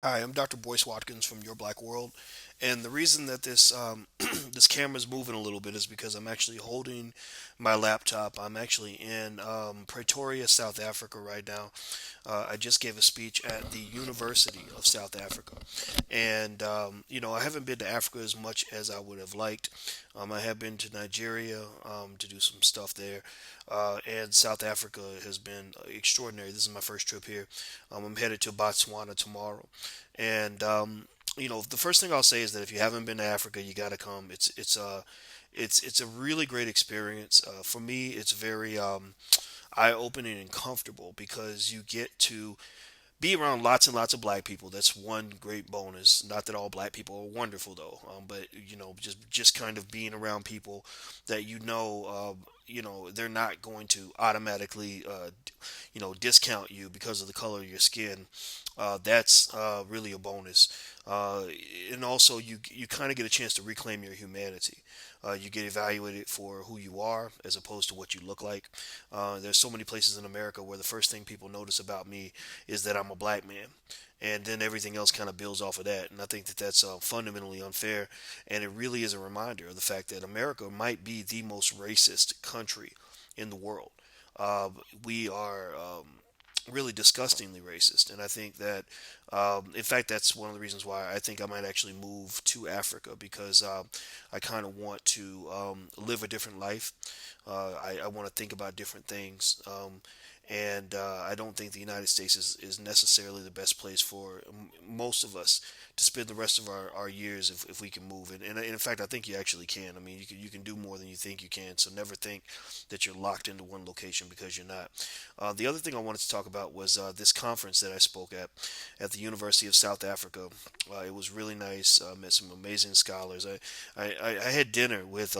Hi, I'm Dr. Boyce Watkins from Your Black World, and the reason that this this camera is moving a little bit is because I'm actually holding my laptop. I'm actually in Pretoria, South Africa right now. I just gave a speech at the University of South Africa, and I haven't been to Africa as much as I would have liked. I have been to Nigeria to do some stuff there, and South Africa has been extraordinary. This is my first trip here. I'm headed to Botswana tomorrow. And the first thing I'll say is that if you haven't been to Africa, you got to come. It's a really great experience. For me, it's very eye-opening and comfortable because you get to be around lots and lots of black people. That's one great bonus. Not that all black people are wonderful though, but just kind of being around people that they're not going to automatically discount you because of the color of your skin. That's really a bonus. Uh, and also, you kind of get a chance to reclaim your humanity. You get evaluated for who you are as opposed to what you look like. There's so many places in America where the first thing people notice about me is that I'm a black man. And then everything else kind of builds off of that. And I think that that's fundamentally unfair. And it really is a reminder of the fact that America might be the most racist country in the world. Uh, we are really disgustingly racist. And I think that, in fact, that's one of the reasons why I think I might actually move to Africa because I kind of want to live a different life. I want to think about different things. And I don't think the United States is necessarily the best place for most of us to spend the rest of our years if we can move. And in fact, I think you actually can. I mean, you can do more than you think you can. So never think that you're locked into one location because you're not. The other thing I wanted to talk about was this conference that I spoke at the University of South Africa. It was really nice. Met some amazing scholars. I had dinner with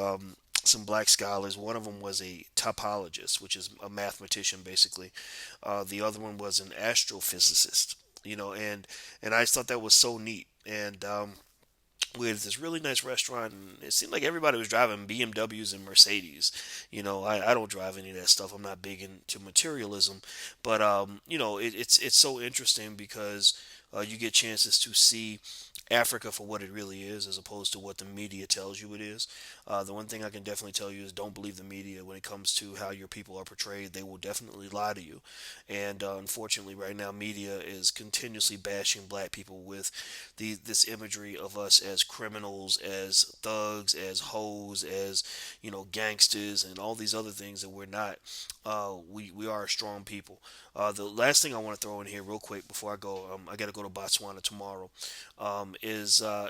some black scholars. One of them was a topologist, which is a mathematician basically. The other one was an astrophysicist. And I just thought that was so neat. And we had this really nice restaurant, and it seemed like everybody was driving BMWs and Mercedes. I don't drive any of that stuff. I'm not big into materialism, but it's so interesting because you get chances to see Africa for what it really is, as opposed to what the media tells you it is. The one thing I can definitely tell you is don't believe the media when it comes to how your people are portrayed. They will definitely lie to you, and unfortunately, right now, media is continuously bashing black people with this imagery of us as criminals, as thugs, as hoes, as gangsters, and all these other things that we're not. We are a strong people. The last thing I want to throw in here real quick before I go, I got to go to Botswana tomorrow. Is I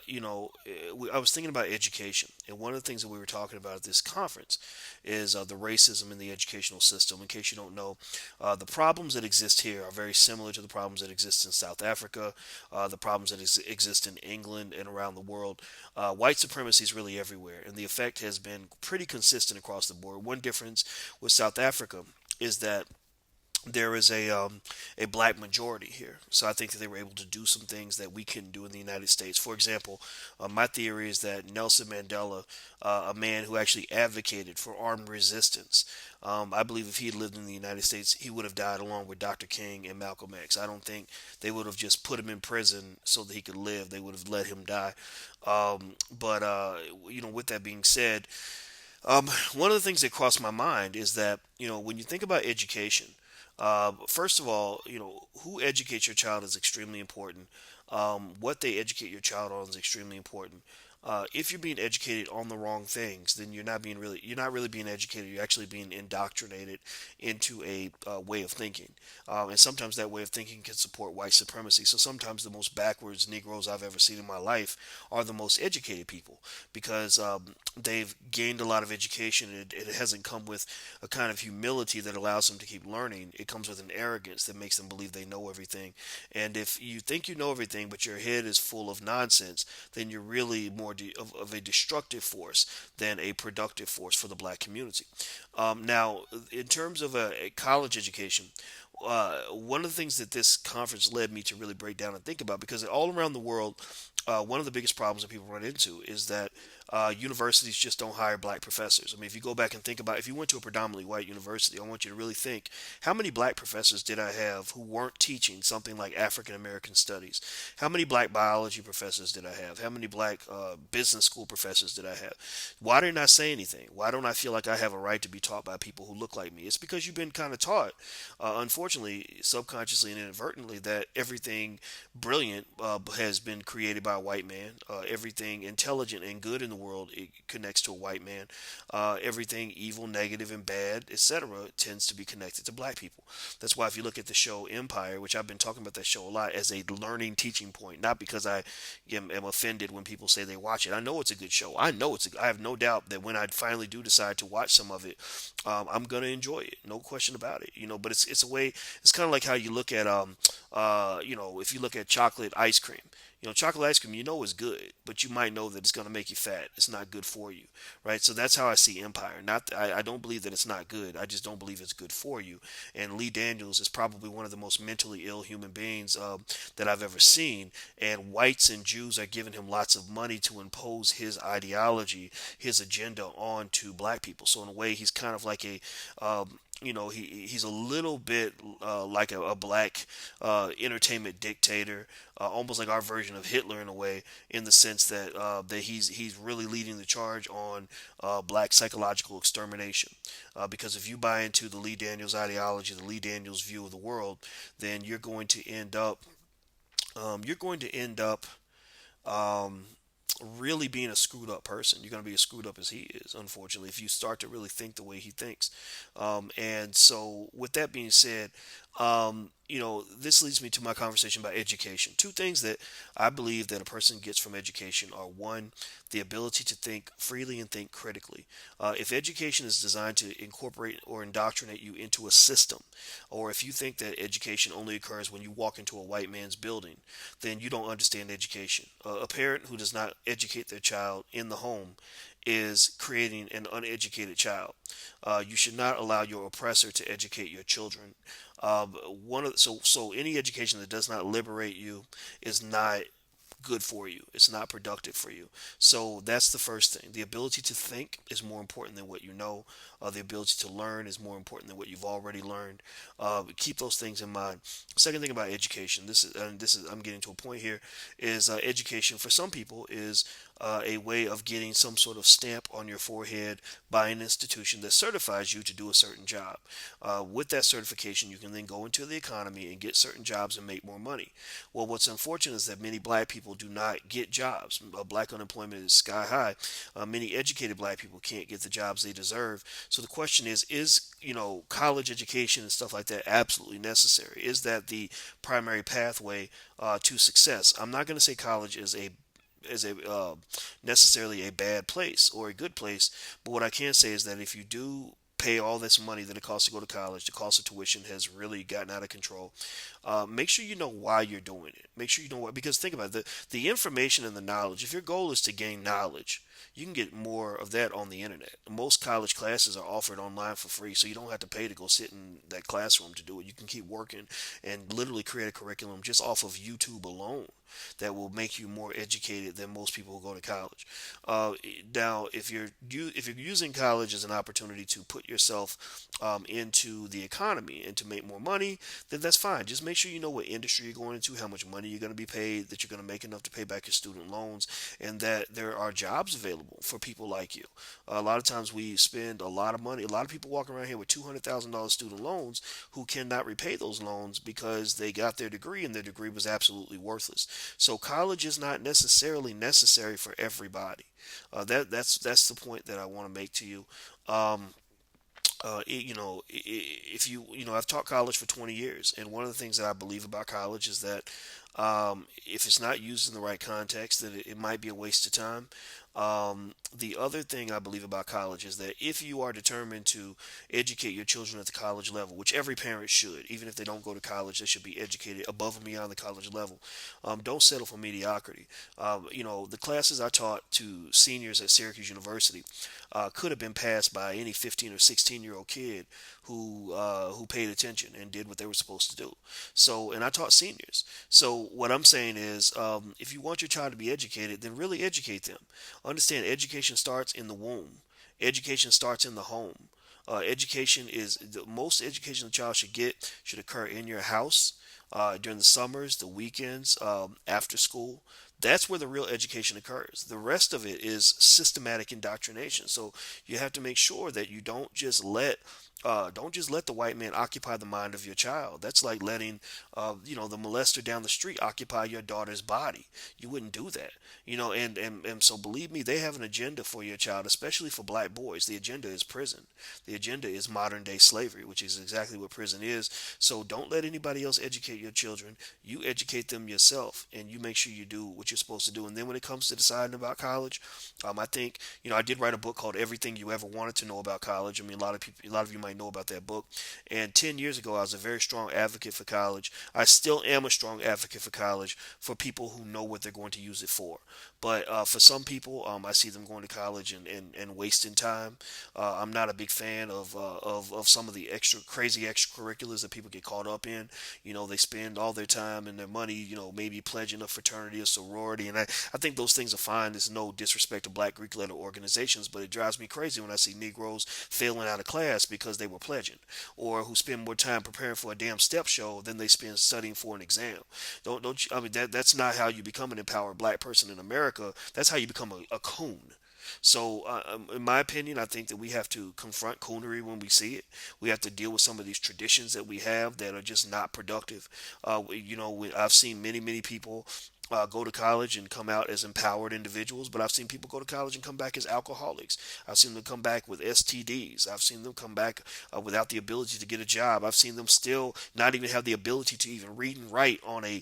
was thinking about education, and one of the things that we were talking about at this conference is the racism in the educational system. In case you don't know, the problems that exist here are very similar to the problems that exist in South Africa, the problems that exist in England and around the world. White supremacy is really everywhere, and the effect has been pretty consistent across the board. One difference with South Africa is that there is a black majority here. So I think that they were able to do some things that we couldn't do in the United States. For example, my theory is that Nelson Mandela, a man who actually advocated for armed resistance, I believe if he had lived in the United States, he would have died along with Dr. King and Malcolm X. I don't think they would have just put him in prison so that he could live. They would have let him die. But with that being said, one of the things that crossed my mind is that when you think about education, first of all, who educates your child is extremely important. What they educate your child on is extremely important. If you're being educated on the wrong things, then you're not really being educated. You're actually being indoctrinated into a way of thinking, and sometimes that way of thinking can support white supremacy. So sometimes the most backwards Negroes I've ever seen in my life are the most educated people because they've gained a lot of education. It hasn't come with a kind of humility that allows them to keep learning. It comes with an arrogance that makes them believe they know everything. And if you think you know everything, but your head is full of nonsense, then you're really more of a destructive force than a productive force for the black community. Now, in terms of a college education, one of the things that this conference led me to really break down and think about, because all around the world, one of the biggest problems that people run into is that universities just don't hire black professors. I mean, if you go back and think about, if you went to a predominantly white university, I want you to really think, how many black professors did I have who weren't teaching something like African American studies? How many black biology professors did I have? How many black business school professors did I have? Why didn't I say anything? Why don't I feel like I have a right to be taught by people who look like me? It's because you've been kind of taught, unfortunately, subconsciously and inadvertently, that everything brilliant has been created by a white man. Everything intelligent and good in the world, it connects to a white man. Everything evil, negative, and bad, etc., tends to be connected to black people. That's why if you look at the show Empire, which I've been talking about that show a lot as a learning teaching point, not because I am offended when people say they watch it. I know it's a good show. I know I have no doubt that when I finally do decide to watch some of it, I'm gonna enjoy it. No question about it. But it's a way. It's kind of like how you look at if you look at chocolate ice cream. Chocolate ice cream, is good, but you might know that it's going to make you fat. It's not good for you, right? So that's how I see Empire. Not, I don't believe that it's not good. I just don't believe it's good for you. And Lee Daniels is probably one of the most mentally ill human beings that I've ever seen. And whites and Jews are giving him lots of money to impose his ideology, his agenda onto black people. So in a way, he's kind of like he's a little bit like a black entertainment dictator, almost like our version of Hitler in a way, in the sense that he's really leading the charge on black psychological extermination. Because if you buy into the Lee Daniels ideology, the Lee Daniels view of the world, then you're going to end up um, really being a screwed up person. You're going to be as screwed up as he is, unfortunately, if you start to really think the way he thinks. And so, with that being said, this leads me to my conversation about education. Two things that I believe that a person gets from education are: one, the ability to think freely and think critically. If education is designed to incorporate or indoctrinate you into a system, or if you think that education only occurs when you walk into a white man's building, then you don't understand education. A parent who does not educate their child in the home is creating an uneducated child. You should not allow your oppressor to educate your children. So any education that does not liberate you is not good for you. It's not productive for you. So that's the first thing. The ability to think is more important than what you know. The ability to learn is more important than what you've already learned. Keep those things in mind. Second thing about education, this is I'm getting to a point here, is education for some people is a way of getting some sort of stamp on your forehead by an institution that certifies you to do a certain job. With that certification, you can then go into the economy and get certain jobs and make more money. Well, what's unfortunate is that many black people do not get jobs. Black unemployment is sky high. Many educated black people can't get the jobs they deserve. So the question is college education and stuff like that absolutely necessary? Is that the primary pathway to success? I'm not going to say college is a necessarily a bad place or a good place, but what I can say is that if you do pay all this money that it costs to go to college, the cost of tuition has really gotten out of control. Make sure you know why you're doing it. Make sure you know why, because think about it, the information and the knowledge. If your goal is to gain knowledge, you can get more of that on the internet. Most college classes are offered online for free, so you don't have to pay to go sit in that classroom to do it. You can keep working and literally create a curriculum just off of YouTube alone that will make you more educated than most people who go to college. Now, if you're using college as an opportunity to put yourself into the economy and to make more money, then that's fine. Just make sure you know what industry you're going into, how much money you're going to be paid, that you're going to make enough to pay back your student loans, and that there are jobs available for people like you. A lot of times we spend a lot of money. A lot of people walk around here with $200,000 student loans who cannot repay those loans because they got their degree and their degree was absolutely worthless. So college is not necessarily necessary for everybody. That's the point that I want to make to you. Um, if I've taught college for 20 years, and one of the things that I believe about college is that if it's not used in the right context, that it might be a waste of time. The other thing I believe about college is that if you are determined to educate your children at the college level, which every parent should, even if they don't go to college, they should be educated above and beyond the college level. Don't settle for mediocrity. The classes I taught to seniors at Syracuse University could have been passed by any 15 or 16-year-old kid who paid attention and did what they were supposed to do. So, and I taught seniors. So So what I'm saying is, if you want your child to be educated, then really educate them. Understand, education starts in the womb. Education starts in the home. Education is the most education a child should get should occur in your house during the summers, the weekends, after school. That's where the real education occurs. The rest of it is systematic indoctrination. So you have to make sure that you don't just let the white man occupy the mind of your child. That's like letting, the molester down the street occupy your daughter's body. You wouldn't do that, and so believe me, they have an agenda for your child, especially for black boys. The agenda is prison. The agenda is modern day slavery, which is exactly what prison is. So don't let anybody else educate your children. You educate them yourself, and you make sure you do what you're supposed to do. And then when it comes to deciding about college, I think, I did write a book called Everything You Ever Wanted to Know About College. I mean, a lot of you might know about that book. And 10 years ago, I was a very strong advocate for college. I still am a strong advocate for college for people who know what they're going to use it for. But for some people, I see them going to college and wasting time. I'm not a big fan of some of the crazy extracurriculars that people get caught up in. They spend all their time and their money, maybe pledging a fraternity or sorority. And I think those things are fine. There's no disrespect to black Greek letter organizations, but it drives me crazy when I see Negroes failing out of class because they were pledging, or who spend more time preparing for a damn step show than they spend studying for an exam. Don't you, I mean that's not how you become an empowered black person in America. That's how you become a coon. So, in my opinion, I think that we have to confront coonery when we see it. We have to deal with some of these traditions that we have that are just not productive. I've seen many people go to college and come out as empowered individuals, but I've seen people go to college and come back as alcoholics. I've seen them come back with STDs. I've seen them come back without the ability to get a job. I've seen them still not even have the ability to even read and write on an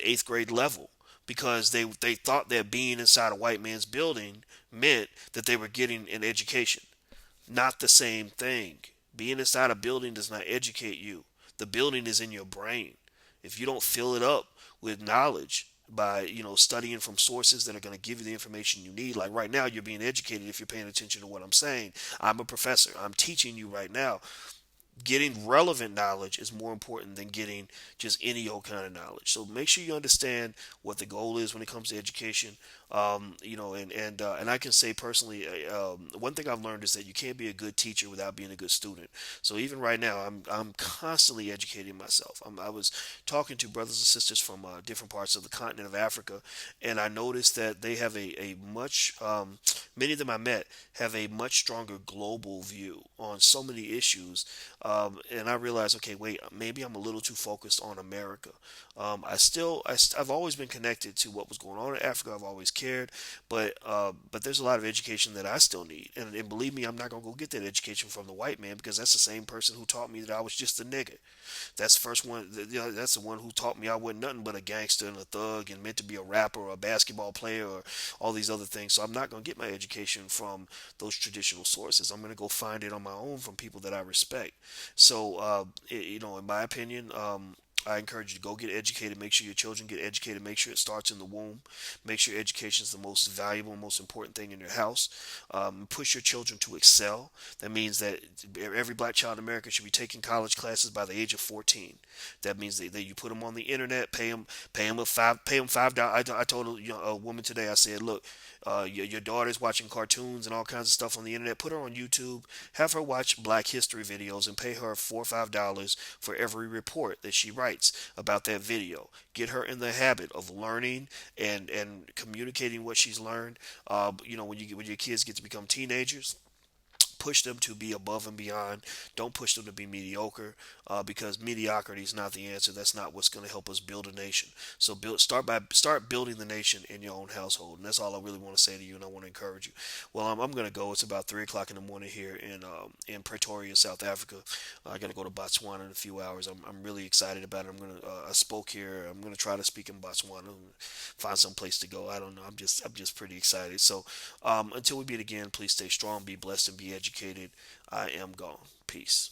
eighth grade level because they thought that being inside a white man's building meant that they were getting an education. Not the same thing. Being inside a building does not educate you. The building is in your brain. If you don't fill it up with knowledge by studying from sources that are going to give you the information you need, like right now you're being educated if you're paying attention to what I'm saying. I'm a professor. I'm teaching you right now. Getting relevant knowledge is more important than getting just any old kind of knowledge. So make sure you understand what the goal is when it comes to education. And I can say personally, one thing I've learned is that you can't be a good teacher without being a good student. So even right now, I'm constantly educating myself. I was talking to brothers and sisters from different parts of the continent of Africa, and I noticed that they have a much many of them I met have a much stronger global view on so many issues. And I realized, okay, wait, maybe I'm a little too focused on America. I've always been connected to what was going on in Africa. I've always cared, but there's a lot of education that I still need. And believe me, I'm not gonna go get that education from the white man because that's the same person who taught me that I was just a nigga. That's the first one. That's the one who taught me I wasn't nothing but a gangster and a thug and meant to be a rapper or a basketball player or all these other things. So I'm not gonna get my education from those traditional sources. I'm gonna go find it on my own from people that I respect. So, in my opinion, I encourage you to go get educated. Make sure your children get educated. Make sure it starts in the womb. Make sure education is the most valuable and most important thing in your house. Push your children to excel. That means that every black child in America should be taking college classes by the age of 14. That means that you put them on the internet, pay them $5. I told a woman today. I said, look, your daughter's watching cartoons and all kinds of stuff on the internet. Put her on YouTube. Have her watch Black History videos and pay her $4 or $5 for every report that she writes about that video. Get her in the habit of learning and communicating what she's learned. When your kids get to become teenagers, push them to be above and beyond. Don't push them to be mediocre because mediocrity is not the answer. That's not what's going to help us build a nation. So start building the nation in your own household, and that's all I really want to say to you. And I want to encourage you. Well, I'm going to go. It's about 3 o'clock in the morning here in Pretoria, South Africa. I got to go to Botswana in a few hours. I'm really excited about it. I spoke here. I'm going to try to speak in Botswana and find some place to go. I don't know. I'm just pretty excited. So until we meet again, please stay strong, be blessed, and be educated. I am gone. Peace.